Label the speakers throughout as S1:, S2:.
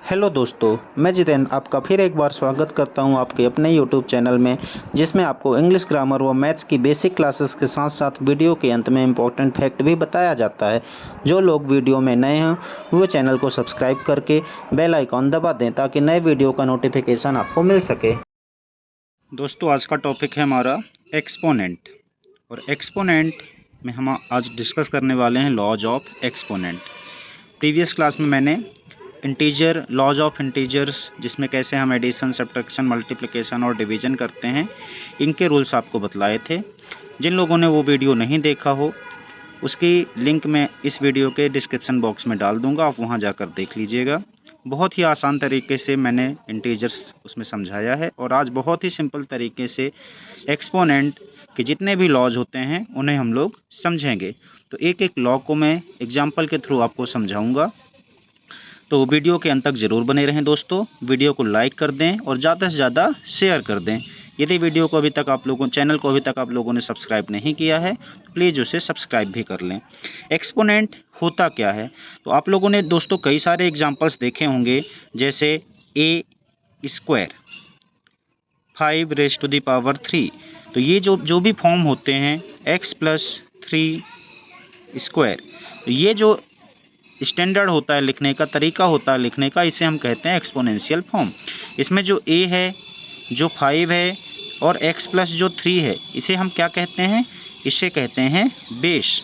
S1: Hello दोस्तों, मैं जितेंद्र आपका फिर एक बार स्वागत करता हूं आपके अपने यूट्यूब चैनल में, जिसमें आपको इंग्लिश ग्रामर व मैथ्स की बेसिक क्लासेस के साथ साथ वीडियो के अंत में इम्पोर्टेंट फैक्ट भी बताया जाता है। जो लोग वीडियो में नए हैं वो चैनल को सब्सक्राइब करके बेल आइकॉन दबा दें ताकि नए वीडियो का नोटिफिकेशन आपको मिल सके।
S2: दोस्तों, आज का टॉपिक है हमारा एक्सपोनेंट। और एक्सपोनेंट में हम आज डिस्कस करने वाले हैं laws of exponent. Previous class में मैंने इंटीजर लॉज ऑफ इंटीजर्स, जिसमें कैसे हम एडिशन, सब्ट्रैक्शन, मल्टीप्लिकेशन और डिवीजन करते हैं, इनके रूल्स आपको बतलाए थे। जिन लोगों ने वो वीडियो नहीं देखा हो, उसकी लिंक मैं इस वीडियो के डिस्क्रिप्शन बॉक्स में डाल दूंगा, आप वहां जाकर देख लीजिएगा। बहुत ही आसान तरीके से मैंने इंटीजर्स उसमें समझाया है और आज बहुत ही सिंपल तरीके से एक्सपोनेंट के जितने भी लॉज होते हैं उन्हें हम लोग समझेंगे। तो एक एक लॉ को मैं एग्जाम्पल के थ्रू आपको समझाऊंगा, तो वीडियो के अंत तक ज़रूर बने रहें। दोस्तों, वीडियो को लाइक कर दें और ज़्यादा से ज़्यादा शेयर कर दें। यदि वीडियो को अभी तक आप लोगों चैनल को अभी तक आप लोगों ने सब्सक्राइब नहीं किया है तो प्लीज़ उसे सब्सक्राइब भी कर लें। एक्सपोनेंट होता क्या है, तो आप लोगों ने दोस्तों कई सारे एग्जांपल्स देखे होंगे, जैसे ए स्क्वायर 5⁻³ तो ये जो भी फॉर्म होते हैं x+3 स्क्वायर, तो ये जो स्टैंडर्ड होता है लिखने का, तरीका होता है लिखने का, इसे हम कहते हैं एक्सपोनेंशियल फॉर्म। इसमें जो a है, जो 5 है और x+3 है, इसे हम क्या कहते हैं, इसे कहते हैं बेस।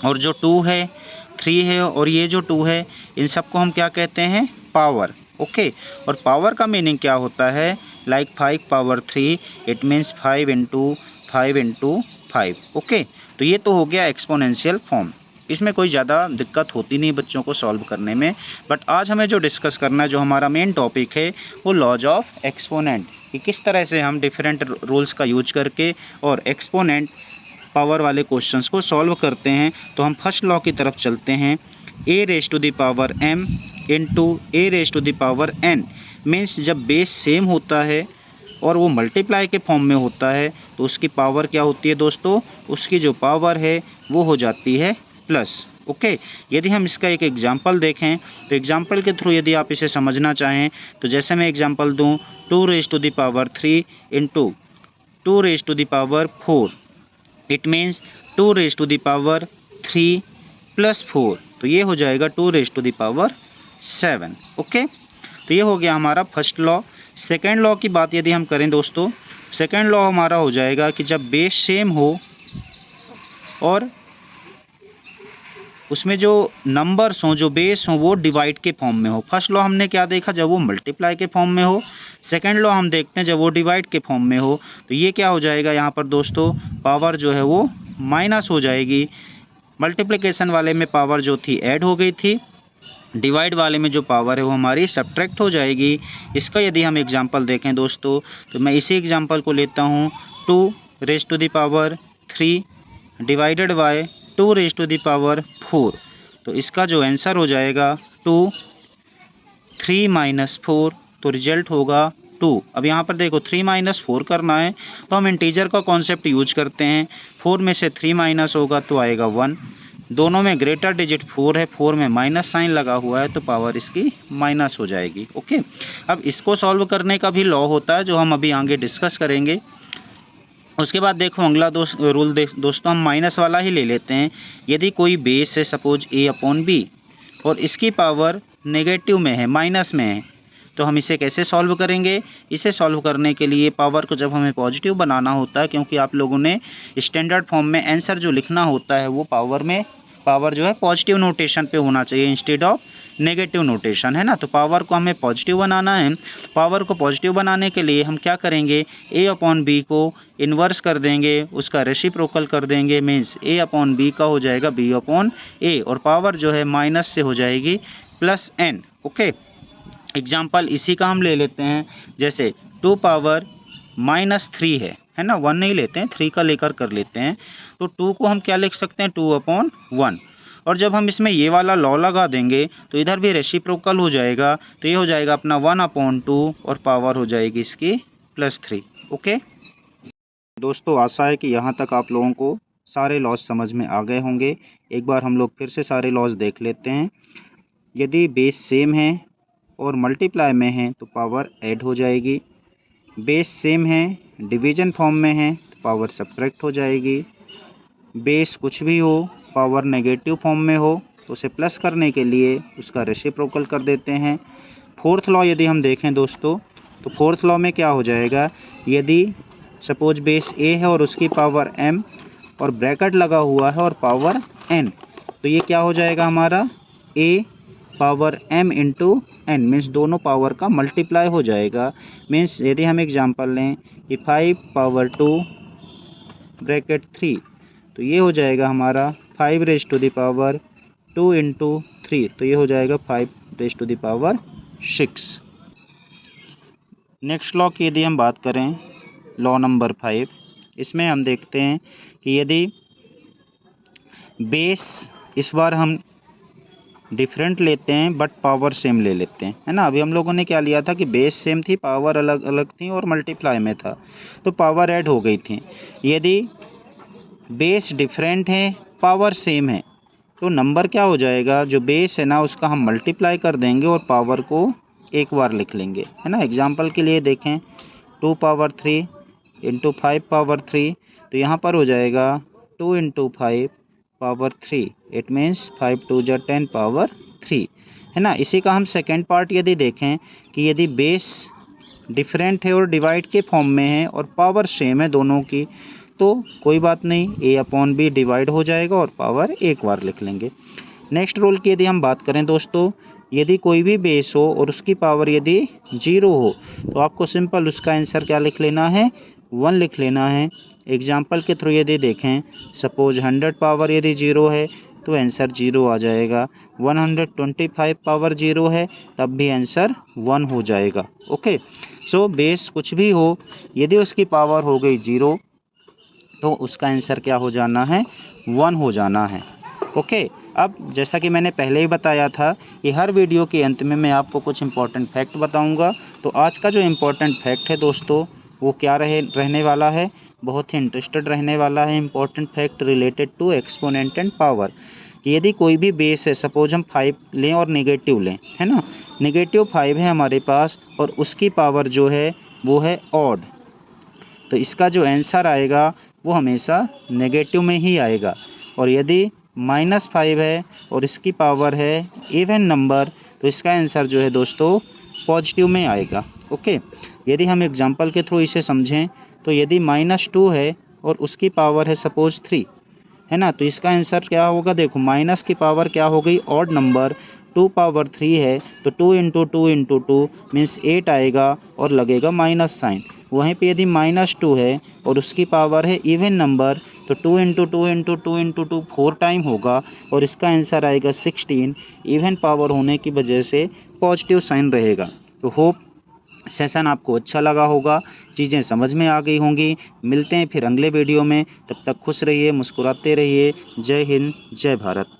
S2: और जो 2 है, 3 है और ये जो 2 है, इन सबको हम क्या कहते हैं, पावर। ओके, और पावर का मीनिंग क्या होता है, लाइक 5⁻3 इट मीन्स 5 × 5 × 5। ओके, तो ये तो हो गया एक्सपोनेंशियल फॉर्म। इसमें कोई ज़्यादा दिक्कत होती नहीं बच्चों को सॉल्व करने में। बट आज हमें जो डिस्कस करना है, जो हमारा मेन टॉपिक है, वो लॉज ऑफ एक्सपोनेंट, कि किस तरह से हम डिफरेंट रूल्स का यूज करके और एक्सपोनेंट पावर वाले क्वेश्चंस को सॉल्व करते हैं। तो हम फर्स्ट लॉ की तरफ चलते हैं। a⁻m × a⁻n मीन्स जब बेस सेम होता है और वो मल्टीप्लाई के फॉर्म में होता है तो उसकी पावर क्या होती है दोस्तों, उसकी जो पावर है वो हो जाती है प्लस। ओके, यदि हम इसका एक एग्जांपल देखें तो एग्जांपल के थ्रू यदि आप इसे समझना चाहें तो जैसे मैं एग्जांपल दूं 2⁻³ × 2⁻4 इट मीन्स 2⁻³ + 4, तो ये हो जाएगा 2⁻7। ओके, तो ये हो गया हमारा फर्स्ट लॉ। सेकेंड लॉ की बात यदि हम करें दोस्तों, सेकेंड लॉ हमारा हो जाएगा कि जब बेस सेम हो और उसमें जो नंबर्स हों, जो बेस हों, वो डिवाइड के फॉर्म में हो। फर्स्ट लॉ हमने क्या देखा, जब वो मल्टीप्लाई के फॉर्म में हो। सेकंड लॉ हम देखते हैं जब वो डिवाइड के फॉर्म में हो। तो ये क्या हो जाएगा यहाँ पर दोस्तों, पावर जो है वो माइनस हो जाएगी। मल्टीप्लिकेशन वाले में पावर जो थी ऐड हो गई थी, डिवाइड वाले में जो पावर है वो हमारी सब्ट्रैक्ट हो जाएगी। इसका यदि हम एग्जांपल देखें दोस्तों, तो मैं इसी एग्जांपल को लेता हूँ, 2⁻³ डिवाइडेड बाय 2⁻4। तो इसका जो आंसर हो जाएगा 2, 3 - 4, तो रिजल्ट होगा 2। अब यहाँ पर देखो 3 - 4 करना है तो हम इंटीजर का कॉन्सेप्ट यूज करते हैं। 4 में से 3 माइनस होगा तो आएगा 1। दोनों में ग्रेटर डिजिट 4 है, 4 में माइनस साइन लगा हुआ है तो पावर इसकी माइनस हो जाएगी। ओके, अब इसको सॉल्व करने का भी लॉ होता है जो हम अभी आगे डिस्कस करेंगे। उसके बाद देखो अगला रूल दोस्तों, हम माइनस वाला ही ले लेते हैं। यदि कोई बेस है सपोज a/b और इसकी पावर नेगेटिव में है, माइनस में है, तो हम इसे कैसे सॉल्व करेंगे। इसे सॉल्व करने के लिए पावर को जब हमें पॉजिटिव बनाना होता है, क्योंकि आप लोगों ने स्टैंडर्ड फॉर्म में आंसर जो लिखना होता है वो पावर जो है पॉजिटिव नोटेशन पे होना चाहिए इंस्टेड ऑफ नेगेटिव नोटेशन, है ना। तो पावर को हमें पॉजिटिव बनाना है। पावर को पॉजिटिव बनाने के लिए हम क्या करेंगे, a/b को इन्वर्स कर देंगे, उसका रेसिप्रोकल कर देंगे, मीन्स a/b का हो जाएगा b/a और पावर जो है माइनस से हो जाएगी +n। ओके, एग्जाम्पल इसी का हम ले लेते हैं, जैसे 2⁻−3 है ना, 1 नहीं लेते हैं, 3 का लेकर कर लेते हैं। तो 2 को हम क्या लिख सकते हैं, 2/1। और जब हम इसमें ये वाला लॉ लगा देंगे तो इधर भी रेसिप्रोकल हो जाएगा, तो ये हो जाएगा अपना 1/2 और पावर हो जाएगी इसकी +3। ओके दोस्तों, आशा है कि यहाँ तक आप लोगों को सारे लॉज समझ में आ गए होंगे। एक बार हम लोग फिर से सारे लॉज देख लेते हैं। यदि बेस सेम है और मल्टीप्लाई में है तो पावर ऐड हो जाएगी। बेस सेम है, डिवीजन फॉर्म में है तो पावर सब्ट्रैक्ट हो जाएगी। बेस कुछ भी हो, पावर नेगेटिव फॉर्म में हो तो उसे प्लस करने के लिए उसका रेसिप्रोकल कर देते हैं। फोर्थ लॉ यदि हम देखें दोस्तों, तो फोर्थ लॉ में क्या हो जाएगा, यदि सपोज बेस ए है और उसकी पावर m और ब्रैकेट लगा हुआ है और पावर n, तो ये क्या हो जाएगा हमारा a power m into n, means दोनों पावर का मल्टीप्लाई हो जाएगा। मीन्स यदि हम एग्जांपल लें कि 5 पावर 2 ब्रैकेट 3, तो ये हो जाएगा हमारा 5 raise to the power 2 into 3, तो ये हो जाएगा 5 raise to the power 6। Next law की यदि हम बात करें, लॉ नंबर 5, इसमें हम देखते हैं कि यदि बेस इस बार हम डिफरेंट लेते हैं बट पावर सेम ले लेते हैं, है ना। अभी हम लोगों ने क्या लिया था कि बेस सेम थी, पावर अलग अलग थी और मल्टीप्लाई में था तो पावर ऐड हो गई थी। यदि बेस डिफरेंट है, पावर सेम है, तो नंबर क्या हो जाएगा, जो बेस है ना उसका हम मल्टीप्लाई कर देंगे और पावर को एक बार लिख लेंगे, है ना। एग्जांपल के लिए देखें 2 पावर 3 इंटू 5 पावर 3, तो यहाँ पर हो जाएगा 2 इंटू 5 पावर 3, इट मीन्स 5 2 जा 10 पावर 3, है ना। इसी का हम सेकेंड पार्ट यदि देखें कि यदि बेस डिफरेंट है और डिवाइड के फॉर्म में है और पावर सेम है दोनों की, तो कोई बात नहीं, a अपॉन b डिवाइड हो जाएगा और पावर एक बार लिख लेंगे। नेक्स्ट रूल की यदि हम बात करें दोस्तों, यदि कोई भी बेस हो और उसकी पावर यदि 0 हो तो आपको सिंपल उसका आंसर क्या लिख लेना है, 1 लिख लेना है। एग्जाम्पल के थ्रू यदि देखें, सपोज 100 पावर यदि 0 है तो आंसर 0 आ जाएगा। 125 पावर 0 है तब भी आंसर 1 हो जाएगा। ओके, सो बेस कुछ भी हो, यदि उसकी पावर हो गई 0 तो उसका आंसर क्या हो जाना है, 1 हो जाना है। ओके, अब जैसा कि मैंने पहले ही बताया था कि हर वीडियो के अंत में मैं आपको कुछ इंपॉर्टेंट फैक्ट बताऊंगा। तो आज का जो इम्पोर्टेंट फैक्ट है दोस्तों वो क्या रहने वाला है, बहुत ही इंटरेस्टेड रहने वाला है। Important fact related to exponent and power, कि यदि कोई भी बेस है, सपोज हम 5 लें और नेगेटिव लें, है ना, नेगेटिव 5 है हमारे पास और उसकी पावर जो है वो है ऑड, तो इसका जो आंसर आएगा वो हमेशा नेगेटिव में ही आएगा। और यदि -5 है और इसकी पावर है इवन नंबर, तो इसका आंसर जो है दोस्तों पॉजिटिव में आएगा। ओके, यदि हम एग्जांपल के थ्रू इसे समझें, तो यदि -2 है और उसकी पावर है सपोज 3, है ना, तो इसका आंसर क्या होगा, देखो माइनस की पावर क्या हो गई, ऑड नंबर, 2 पावर 3 है तो 2 इंटू 2 इंटू 2 मीन्स 8 आएगा और लगेगा माइनस साइन। वहीं पे यदि -2 है और उसकी पावर है इवन नंबर, तो 2 इंटू 2 इंटू 2 इंटू 2 4 टाइम होगा और इसका आंसर आएगा 16। इवन पावर होने की वजह से पॉजिटिव साइन रहेगा। तो होप सेशन आपको अच्छा लगा होगा, चीज़ें समझ में आ गई होंगी। मिलते हैं फिर अगले वीडियो में, तब तक खुश रहिए, मुस्कुराते रहिए। जय हिंद, जय भारत।